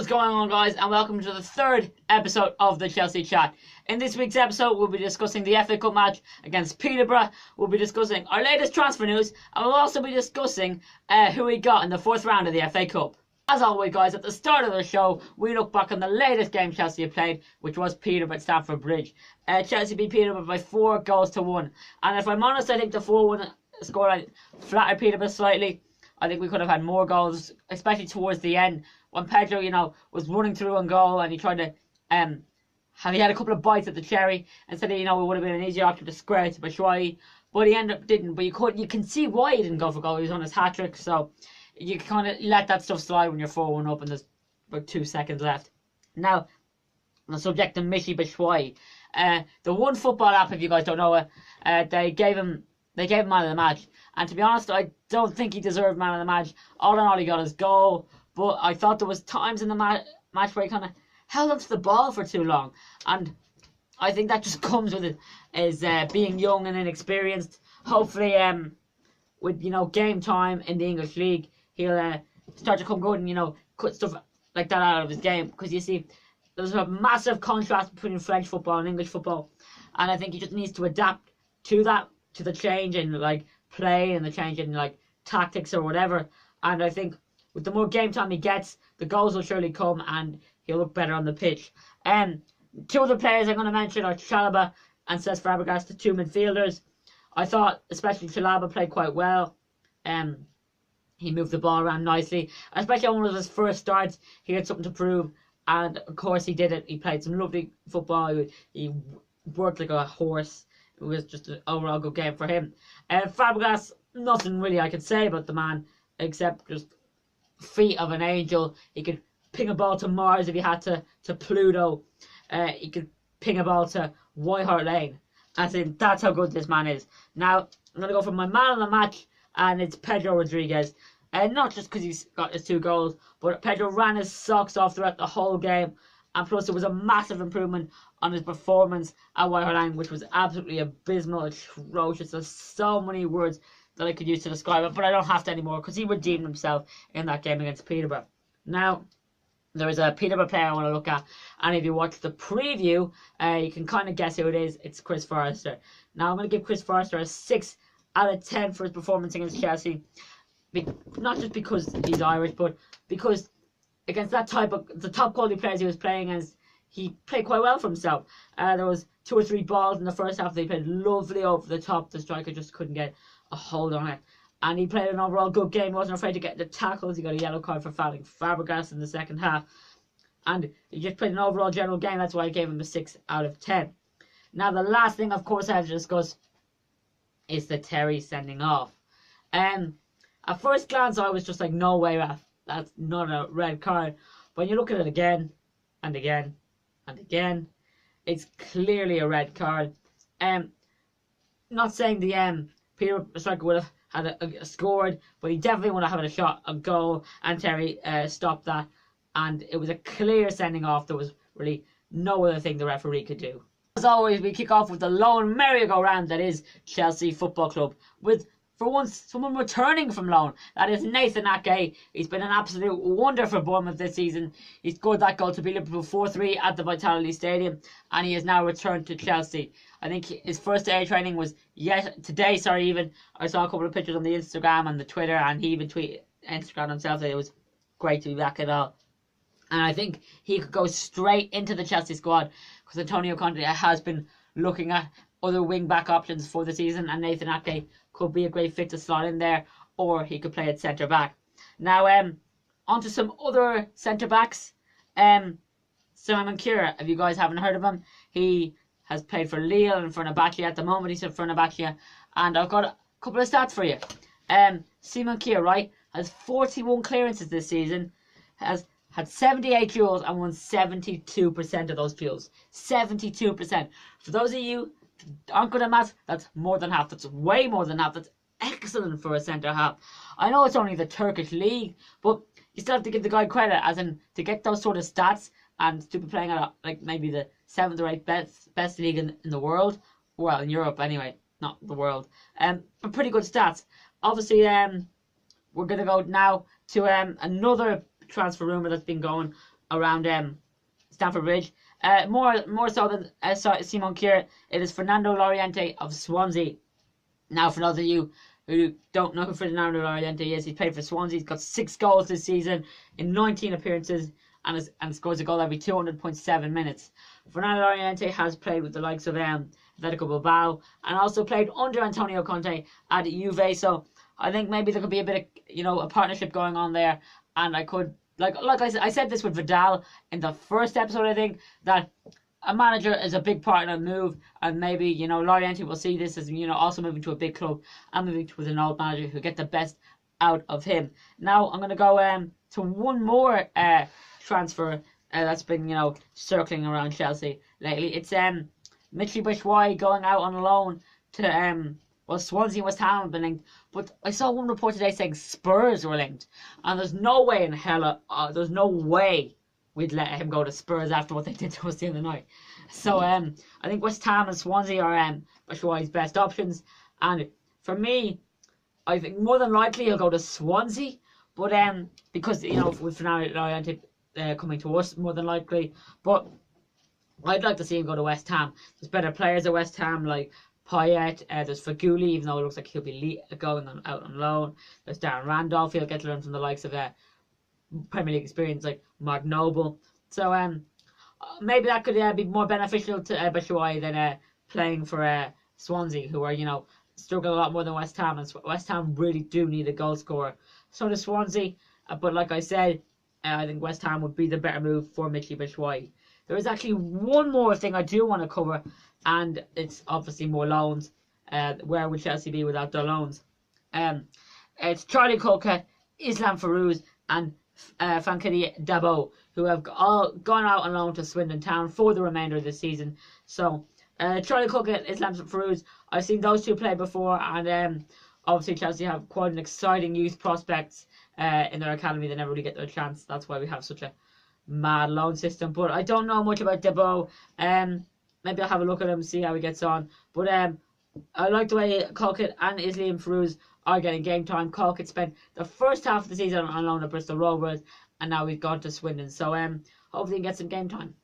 What's going on, guys, and welcome to the third episode of the Chelsea Chat. In this week's episode, we'll be discussing the FA Cup match against Peterbrough. We'll be discussing our latest transfer news, and we'll also be discussing who we got in the fourth round of the FA Cup. As always, guys, at the start of the show, we look back on the latest game Chelsea have played, which was Peterborough at Stamford Bridge. Chelsea beat Peterborough by 4-1, and if I'm honest, I think the 4-1 scoreline flattered Peterborough slightly. I think we could have had more goals, especially towards the end, when Pedro, was running through on goal and he tried to, he had a couple of bites at the cherry. Instead of, it would have been an easier option to square it to Batshuayi, but he ended up didn't. But you can see why he didn't go for goal. He was on his hat trick, so you kind of let that stuff slide when you're 4-1 up and there's about 2 seconds left. Now, on the subject of Michy Batshuayi, the One Football app, if you guys don't know it, they gave him man of the match. And to be honest, I don't think he deserved man of the match. All in all, he got his goal. But I thought there was times in the match where he kind of held onto the ball for too long. And I think that just comes with it, is being young and inexperienced. Hopefully, with, game time in the English League, he'll start to come good and, cut stuff like that out of his game. Because, you see, there's a massive contrast between French football and English football. And I think he just needs to adapt to that, to the change in, play and the change in, tactics or whatever. And I think with the more game time he gets, the goals will surely come and he'll look better on the pitch. Two other players I'm going to mention are Chalobah and Cesc Fabregas, the two midfielders. I thought especially Chalobah played quite well. He moved the ball around nicely. Especially on one of his first starts, he had something to prove. And of course he did it. He played some lovely football. He worked like a horse. It was just an overall good game for him. Fabregas, nothing really I could say about the man, except just feet of an angel. He could ping a ball to Mars if he had to Pluto. He could ping a ball to White Hart Lane. That's how good this man is. Now, I'm going to go for my man of the match, and it's Pedro Rodriguez. Not just because he's got his 2 goals, but Pedro ran his socks off throughout the whole game. And plus, it was a massive improvement on his performance at White Hart Lane, which was absolutely abysmal, atrocious. There's so many words that I could use to describe it, but I don't have to anymore because he redeemed himself in that game against Peterborough. Now, there is a Peterborough player I want to look at, and if you watch the preview, you can kind of guess who it is. It's Chris Forrester. Now, I'm going to give Chris Forrester a 6 out of 10 for his performance against Chelsea. Not just because he's Irish, but because against that type of the top quality players he was playing against, he played quite well for himself. There was 2 or 3 balls in the first half that he played lovely over the top. The striker just couldn't get a hold on it. And he played an overall good game. He wasn't afraid to get the tackles. He got a yellow card for fouling Fabregas in the second half. And he just played an overall general game. That's why I gave him a 6 out of 10. Now, the last thing, of course, I have to discuss is the Terry sending off. At first glance, I was just like, no way, Raf. That's not a red card. But when you look at it again and again and again, it's clearly a red card. Not saying the Peter striker would have had scored, but he definitely would have had a shot, a goal, and Terry stopped that. And it was a clear sending off. There was really no other thing the referee could do. As always, we kick off with the lone merry-go-round that is Chelsea Football Club, with for once someone returning from loan. That is Nathan Ake. He's been an absolute wonder for Bournemouth this season. He scored that goal to beat Liverpool 4-3 at the Vitality Stadium, and he has now returned to Chelsea. I think his first day of training was today. Even I saw a couple of pictures on the Instagram and the Twitter, and he even tweeted Instagram himself that it was great to be back at all. And I think he could go straight into the Chelsea squad because Antonio Conte has been looking at other wing-back options for the season, and Nathan Ake could be a great fit to slot in there, or he could play at centre-back. Now, on to some other centre-backs. Simon Kjær, if you guys haven't heard of him, he has played for Lille and Fenerbahce at the moment. He's at Fenerbahce, and I've got a couple of stats for you. Simon Kjær, right, has 41 clearances this season, has had 78 duels and won 72% of those duels. 72%. For those of you who aren't good at maths, that's more than half. That's way more than half. That's excellent for a centre half. I know it's only the Turkish league, but you still have to give the guy credit, as in to get those sort of stats and to be playing at maybe the 7th or 8th best league in the world. Well, in Europe anyway, not the world. But pretty good stats. Obviously, we're going to go now to another transfer rumour that's been going around Stamford Bridge. More so than Simon Kjær, it is Fernando Llorente of Swansea. Now, for those of you who don't know who Fernando Llorente is, he's played for Swansea. He's got 6 goals this season in 19 appearances and scores a goal every 200.7 minutes. Fernando Llorente has played with the likes of Atletico Bilbao and also played under Antonio Conte at Juve. So I think maybe there could be a bit of a partnership going on there, and I could. Like I said this with Vidal in the first episode, I think, that a manager is a big part of the move, and maybe, Llorente will see this as, also moving to a big club and moving with an old manager who get the best out of him. Now, I'm going to go to one more transfer that's been, circling around Chelsea lately. It's Michy Batshuayi going out on loan to Swansea and West Ham have been linked, but I saw one report today saying Spurs were linked, and there's no way in hell, there's no way we'd let him go to Spurs after what they did to us the other night. So I think West Ham and Swansea are Batshuayi's best options, and for me, I think more than likely he'll go to Swansea, but because with Fernando Llorente coming to us more than likely, but I'd like to see him go to West Ham. There's better players at West Ham, like Payet, there's Faguli, even though it looks like he'll be going out on loan. There's Darren Randolph, he'll get to learn from the likes of Premier League experience like Mark Noble. So maybe that could be more beneficial to Batshuayi than playing for Swansea, who are struggling a lot more than West Ham, and West Ham really do need a goal scorer. So does Swansea, but like I said, I think West Ham would be the better move for Michy Batshuayi. There is actually one more thing I do want to cover, and it's obviously more loans. Where would Chelsea be without their loans? It's Charlie Colca, Islam Ferrouz, and Fankadi Dabo, who have all gone out on loan to Swindon Town for the remainder of the season. So Charlie Colca and Islam Ferrouz, I've seen those two play before, and obviously Chelsea have quite an exciting youth prospects in their academy. They never really get their chance. That's why we have such a mad loan system. But I don't know much about Dabo. Maybe I'll have a look at him, see how he gets on. But I like the way Colquitt and Islam Ferrouz are getting game time. Colquitt spent the first half of the season on loan at Bristol Rovers, and now we've gone to Swindon. So hopefully he can get some game time.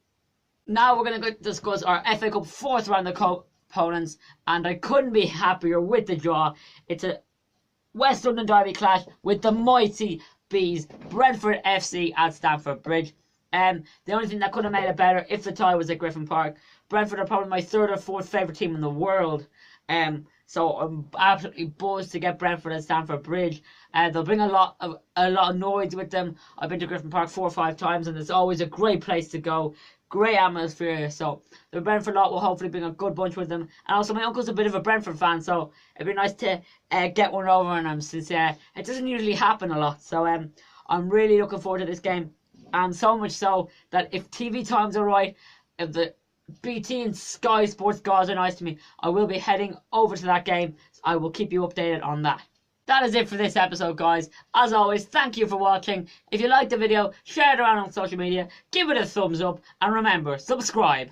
Now we're going to discuss our FA Cup 4th round of opponents, and I couldn't be happier with the draw. It's a West London derby clash with the mighty Bees, Brentford FC at Stamford Bridge. The only thing that could have made it better if the tie was at Griffin Park. Brentford are probably my 3rd or 4th favourite team in the world. So I'm absolutely buzzed to get Brentford at Stamford Bridge. They'll bring a lot of noise with them. I've been to Griffin Park 4 or 5 times, and it's always a great place to go. Great atmosphere. So the Brentford lot will hopefully bring a good bunch with them. And also my uncle's a bit of a Brentford fan, so it'd be nice to get one over on him, since it doesn't usually happen a lot. So I'm really looking forward to this game. And so much so that if TV times are right, if the BT and Sky Sports guys are nice to me, I will be heading over to that game. I will keep you updated on that. That is it for this episode, guys. As always, thank you for watching. If you liked the video, share it around on social media, give it a thumbs up, and remember, subscribe.